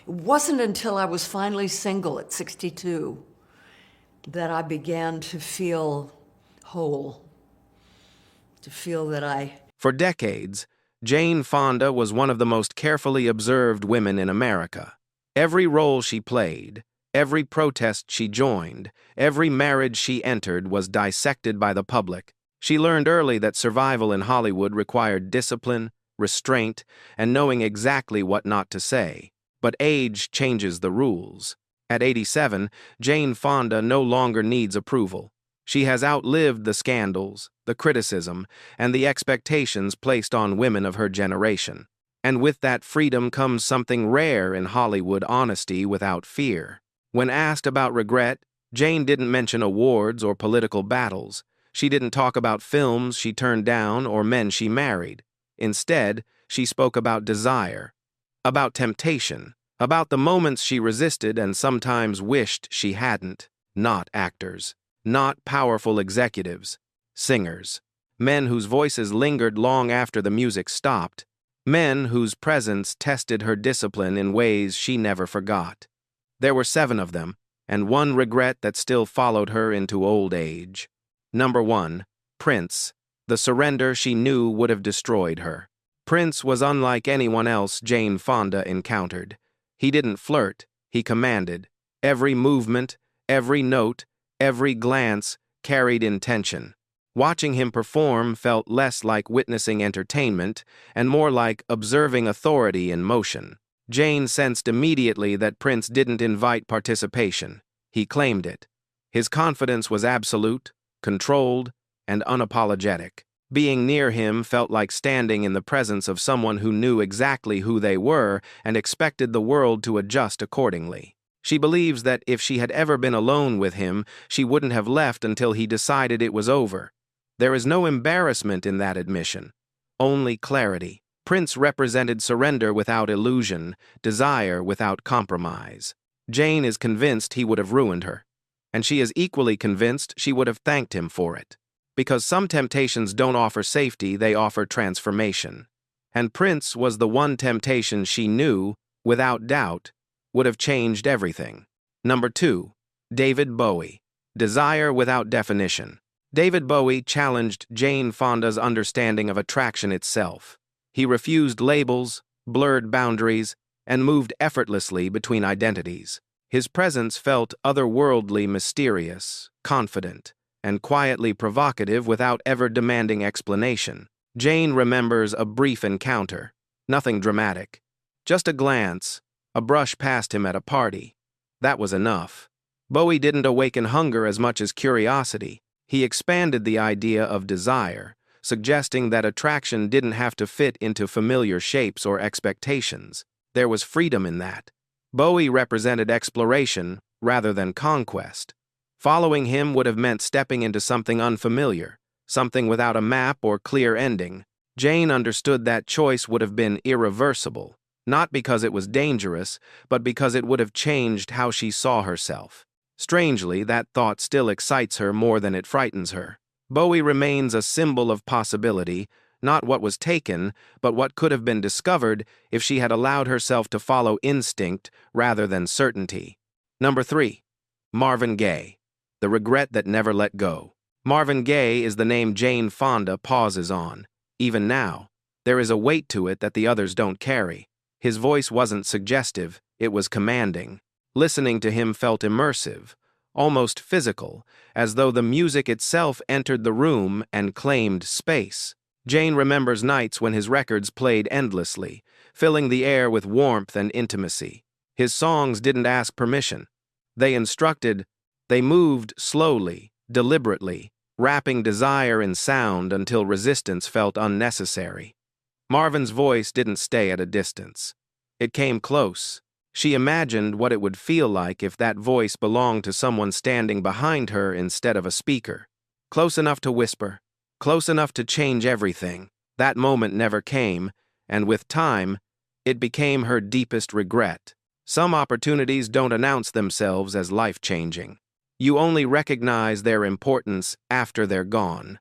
It wasn't until I was finally single at 62 that I began to feel whole, to feel that I... For decades, Jane Fonda was one of the most carefully observed women in America. Every role she played, every protest she joined, every marriage she entered was dissected by the public. She learned early that survival in Hollywood required discipline, restraint, and knowing exactly what not to say. But age changes the rules. At 87, Jane Fonda no longer needs approval. She has outlived the scandals, the criticism, and the expectations placed on women of her generation. And with that freedom comes something rare in Hollywood: honesty without fear. When asked about regret, Jane didn't mention awards or political battles. She didn't talk about films she turned down or men she married. Instead, she spoke about desire, about temptation, about the moments she resisted and sometimes wished she hadn't. Not actors, not powerful executives, singers, men whose voices lingered long after the music stopped, men whose presence tested her discipline in ways she never forgot. There were 7 of them, and one regret that still followed her into old age. Number 1, Prince, the surrender she knew would have destroyed her. Prince was unlike anyone else Jane Fonda encountered. He didn't flirt, he commanded. Every movement, every note, every glance carried intention. Watching him perform felt less like witnessing entertainment and more like observing authority in motion. Jane sensed immediately that Prince didn't invite participation. He claimed it. His confidence was absolute, controlled, and unapologetic. Being near him felt like standing in the presence of someone who knew exactly who they were and expected the world to adjust accordingly. She believes that if she had ever been alone with him, she wouldn't have left until he decided it was over. There is no embarrassment in that admission, only clarity. Prince represented surrender without illusion, desire without compromise. Jane is convinced he would have ruined her, and she is equally convinced she would have thanked him for it. Because some temptations don't offer safety, they offer transformation. And Prince was the one temptation she knew, without doubt, would have changed everything. Number 2, David Bowie. Desire without definition. David Bowie challenged Jane Fonda's understanding of attraction itself. He refused labels, blurred boundaries, and moved effortlessly between identities. His presence felt otherworldly, mysterious, confident, and quietly provocative without ever demanding explanation. Jane remembers a brief encounter, nothing dramatic. Just a glance, a brush past him at a party. That was enough. Bowie didn't awaken hunger as much as curiosity. He expanded the idea of desire, suggesting that attraction didn't have to fit into familiar shapes or expectations. There was freedom in that. Bowie represented exploration rather than conquest. Following him would have meant stepping into something unfamiliar, something without a map or clear ending. Jane understood that choice would have been irreversible, not because it was dangerous, but because it would have changed how she saw herself. Strangely, that thought still excites her more than it frightens her. Bowie remains a symbol of possibility, not what was taken, but what could have been discovered if she had allowed herself to follow instinct rather than certainty. Number 3, Marvin Gaye. The regret that never let go. Marvin Gaye is the name Jane Fonda pauses on. Even now, there is a weight to it that the others don't carry. His voice wasn't suggestive, it was commanding. Listening to him felt immersive, almost physical, as though the music itself entered the room and claimed space. Jane remembers nights when his records played endlessly, filling the air with warmth and intimacy. His songs didn't ask permission. They instructed. They moved slowly, deliberately, wrapping desire in sound until resistance felt unnecessary. Marvin's voice didn't stay at a distance. It came close. She imagined what it would feel like if that voice belonged to someone standing behind her instead of a speaker. Close enough to whisper, close enough to change everything. That moment never came, and with time, it became her deepest regret. Some opportunities don't announce themselves as life-changing. You only recognize their importance after they're gone.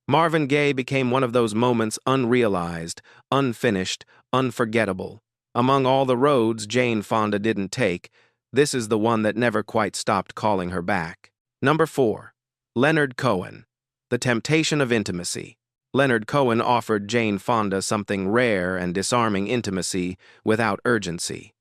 Marvin Gaye became one of those moments, unrealized, unfinished, unforgettable. Among all the roads Jane Fonda didn't take, this is the one that never quite stopped calling her back. Number 4. Leonard Cohen. The Temptation of Intimacy. Leonard Cohen offered Jane Fonda something rare and disarming: intimacy without urgency.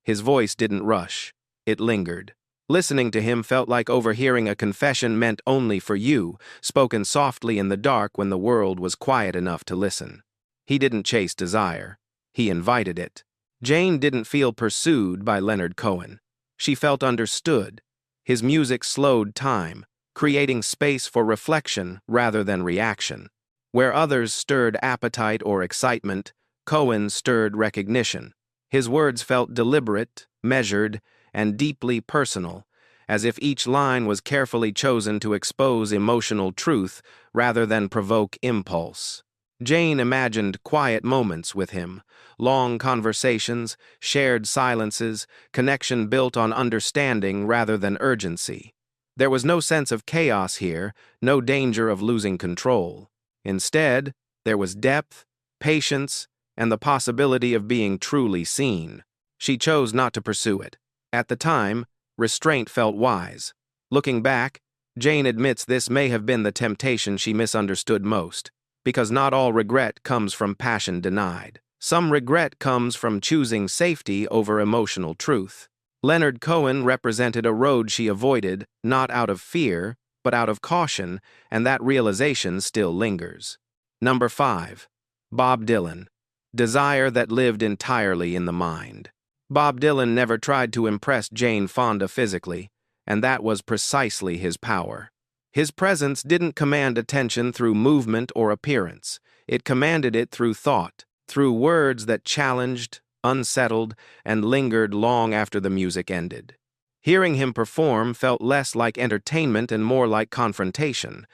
His voice didn't rush. It lingered. Listening to him felt like overhearing a confession meant only for you, spoken softly in the dark when the world was quiet enough to listen. He didn't chase desire. He invited it. Jane didn't feel pursued by Leonard Cohen. She felt understood. His music slowed time, creating space for reflection rather than reaction. Where others stirred appetite or excitement, Cohen stirred recognition. His words felt deliberate, measured, and deeply personal, as if each line was carefully chosen to expose emotional truth rather than provoke impulse. Jane imagined quiet moments with him, long conversations, shared silences, connection built on understanding rather than urgency. There was no sense of chaos here, no danger of losing control. Instead, there was depth, patience, and the possibility of being truly seen. She chose not to pursue it. At the time, restraint felt wise. Looking back, Jane admits this may have been the temptation she misunderstood most, because not all regret comes from passion denied. Some regret comes from choosing safety over emotional truth. Leonard Cohen represented a road she avoided, not out of fear, but out of caution, and that realization still lingers. Number 5. Bob Dylan. Desire that lived entirely in the mind. Bob Dylan never tried to impress Jane Fonda physically, and that was precisely his power. His presence didn't command attention through movement or appearance. It commanded it through thought, through words that challenged, unsettled, and lingered long after the music ended. Hearing him perform felt less like entertainment and more like confrontation.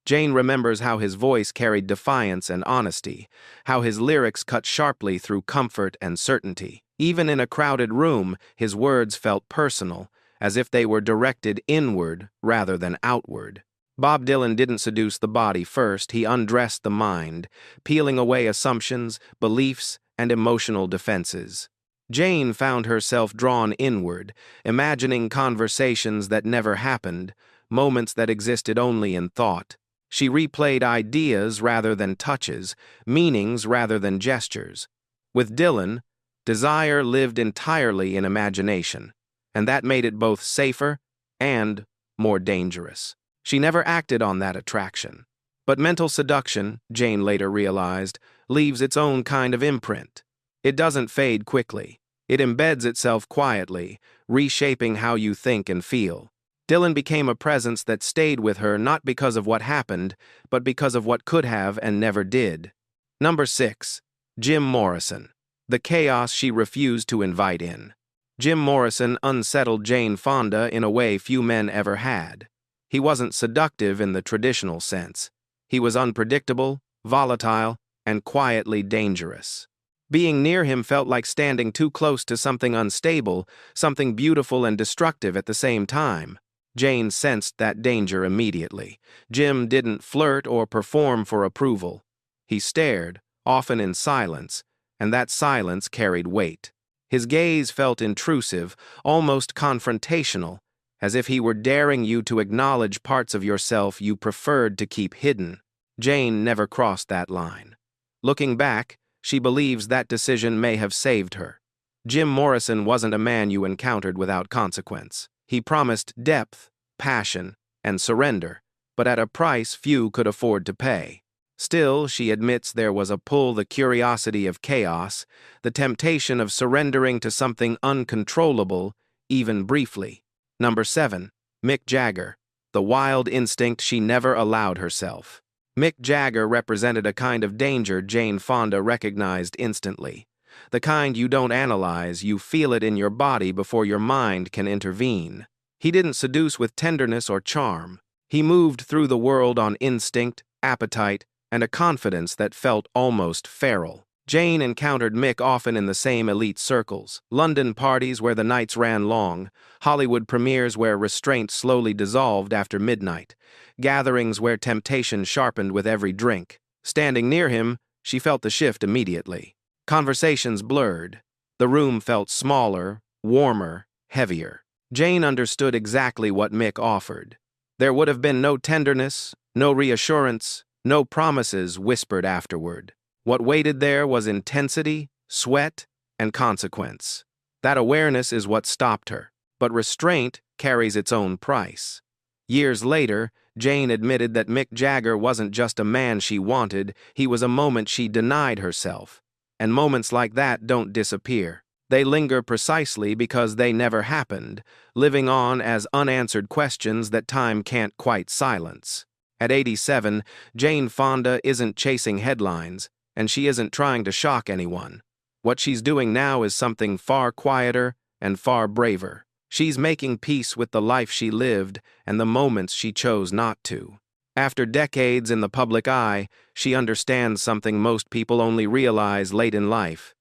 Jane remembers how his voice carried defiance and honesty, how his lyrics cut sharply through comfort and certainty. Even in a crowded room, his words felt personal, as if they were directed inward rather than outward. Bob Dylan didn't seduce the body first, he undressed the mind, peeling away assumptions, beliefs, and emotional defenses. Jane found herself drawn inward, imagining conversations that never happened, moments that existed only in thought. She replayed ideas rather than touches, meanings rather than gestures. With Dylan, desire lived entirely in imagination, and that made it both safer and more dangerous. She never acted on that attraction. But mental seduction, Jane later realized, leaves its own kind of imprint. It doesn't fade quickly. It embeds itself quietly, reshaping how you think and feel. Dylan became a presence that stayed with her not because of what happened, but because of what could have and never did. Number 6. Jim Morrison. The chaos she refused to invite in. Jim Morrison unsettled Jane Fonda in a way few men ever had. He wasn't seductive in the traditional sense. He was unpredictable, volatile, and quietly dangerous. Being near him felt like standing too close to something unstable, something beautiful and destructive at the same time. Jane sensed that danger immediately. Jim didn't flirt or perform for approval. He stared, often in silence, and that silence carried weight. His gaze felt intrusive, almost confrontational, as if he were daring you to acknowledge parts of yourself you preferred to keep hidden. Jane never crossed that line. Looking back, she believes that decision may have saved her. Jim Morrison wasn't a man you encountered without consequence. He promised depth, passion, and surrender, but at a price few could afford to pay. Still, she admits there was a pull: the curiosity of chaos, the temptation of surrendering to something uncontrollable, even briefly. Number 7. Mick Jagger. The wild instinct she never allowed herself. Mick Jagger represented a kind of danger Jane Fonda recognized instantly. The kind you don't analyze, you feel it in your body before your mind can intervene. He didn't seduce with tenderness or charm. He moved through the world on instinct, appetite, and a confidence that felt almost feral. Jane encountered Mick often in the same elite circles: London parties where the nights ran long, Hollywood premieres where restraint slowly dissolved after midnight, gatherings where temptation sharpened with every drink. Standing near him, she felt the shift immediately. Conversations blurred. The The room felt smaller, warmer, heavier. Jane understood exactly what Mick offered. There would have been no tenderness, no reassurance, no promises whispered afterward. What waited there was intensity, sweat, and consequence. That awareness is what stopped her, but restraint carries its own price. Years later, Jane admitted that Mick Jagger wasn't just a man she wanted, he was a moment she denied herself. And moments like that don't disappear. They linger precisely because they never happened, living on as unanswered questions that time can't quite silence. At 87, Jane Fonda isn't chasing headlines, and she isn't trying to shock anyone. What she's doing now is something far quieter and far braver. She's making peace with the life she lived and the moments she chose not to. After decades in the public eye, she understands something most people only realize late in life.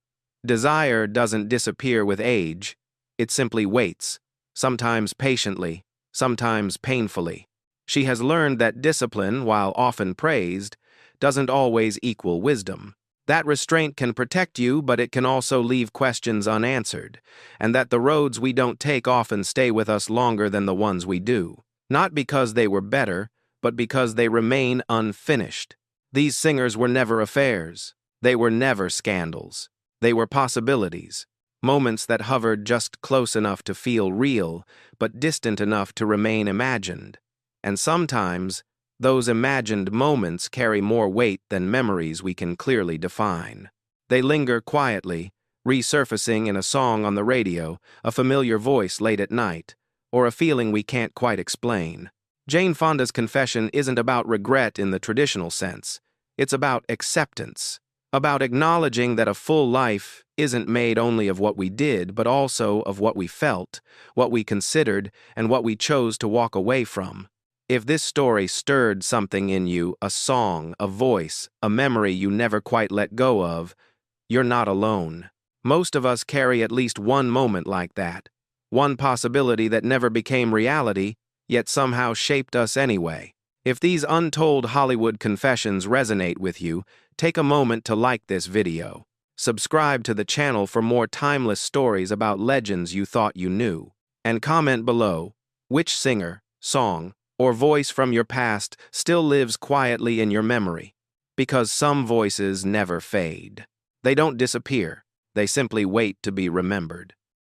Desire doesn't disappear with age. It simply waits, sometimes patiently, sometimes painfully. She has learned that discipline, while often praised, doesn't always equal wisdom. That restraint can protect you, but it can also leave questions unanswered, and that the roads we don't take often stay with us longer than the ones we do. Not because they were better, but because they remain unfinished. These singers were never affairs. They were never scandals. They were possibilities, moments that hovered just close enough to feel real, but distant enough to remain imagined. And sometimes, those imagined moments carry more weight than memories we can clearly define. They linger quietly, resurfacing in a song on the radio, a familiar voice late at night, or a feeling we can't quite explain. Jane Fonda's confession isn't about regret in the traditional sense. It's about acceptance, about acknowledging that a full life isn't made only of what we did, but also of what we felt, what we considered, and what we chose to walk away from. If this story stirred something in you, a song, a voice, a memory you never quite let go of, you're not alone. Most of us carry at least one moment like that, one possibility that never became reality, yet somehow shaped us anyway. If these untold Hollywood confessions resonate with you, take a moment to like this video. Subscribe to the channel for more timeless stories about legends you thought you knew. And comment below, which singer, song, or voice from your past still lives quietly in your memory. Because some voices never fade. They don't disappear. They simply wait to be remembered.